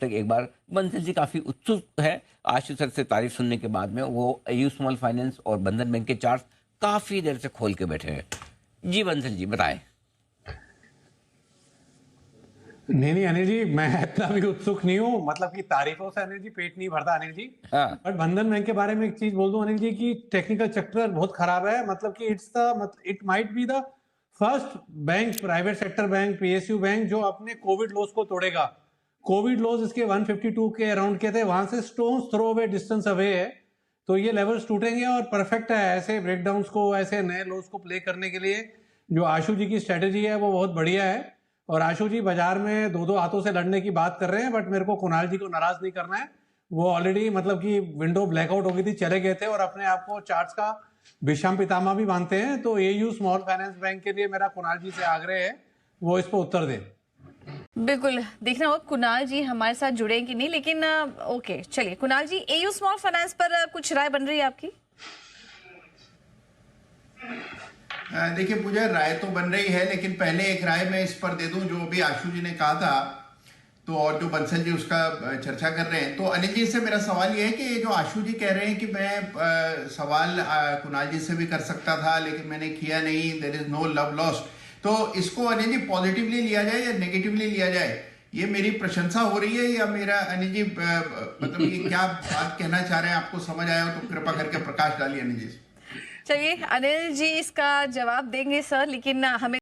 तक एक बार बंसल जी काफी उत्सुक है आशीष सर से तारीफ सुनने के बाद में। वो एयू स्मॉल फाइनेंस और बंधन बैंक के चार्ट काफी देर से खोल के बैठे हैं। जी बंसल जी बताएं। नहीं नहीं अनिल जी, मैं इतना भी उत्सुक नहीं हूँ। मतलब कि तारीफों से अनिल जी पेट नहीं भरता अनिल जी। हाँ। बट बंधन बैंक के बारे में एक चीज बोल दूं अनिल जी कि टेक्निकल चक्कर बहुत खराब है। मतलब कि it might be the first bank, private sector bank, PSU bank जो अपने कोविड लॉस को तोड़ेगा। कोविड लॉस इसके 152 के अराउंड के थे, वहां से stone's throw away distance away है। तो ये लेवल्स टूटेंगे और परफेक्ट है ऐसे ब्रेकडाउन्स को, ऐसे नए लॉस को प्ले करने के लिए। जो आशु जी की स्ट्रेटेजी है वो बहुत बढ़िया है। और आशु जी बाजार में दो दो हाथों से लड़ने की बात कर रहे हैं, बट मेरे को कुणाल जी को नाराज नहीं करना है। वो ऑलरेडी मतलब कि विंडो ब्लैकआउट हो गई थी, चले गए थे और अपने आप को चार्ट्स का भीष्म पितामह भी मानते हैं। तो एयू स्मॉल फाइनेंस बैंक के लिए मेरा कुणाल जी से आग्रह है वो इस पर उत्तर दें। बिल्कुल देखना होगा कुणाल जी हमारे साथ जुड़े कि नहीं, लेकिन ओके चलिए कुणाल जी, एयू स्मॉल फाइनेंस पर कुछ राय बन रही है आपकी? देखिए पूजा, राय तो बन रही है, लेकिन पहले एक राय मैं इस पर दे दूं जो अभी आशु जी ने कहा था तो, और जो बंसल जी उसका चर्चा कर रहे हैं। तो अनिल जी से मेरा सवाल ये है कि जो आशु जी कह रहे हैं कि मैं सवाल कुणाल जी से भी कर सकता था लेकिन मैंने किया नहीं, there is no love lost, तो इसको अनिल जी पॉजिटिवली लिया जाए या नेगेटिवली लिया जाए? ये मेरी प्रशंसा हो रही है या मेरा अनिल जी मतलब ये क्या बात कहना चाह रहे हैं, आपको समझ आया हो तो कृपा करके प्रकाश डालिए अनिल जी। चलिए अनिल जी इसका जवाब देंगे सर, लेकिन हमें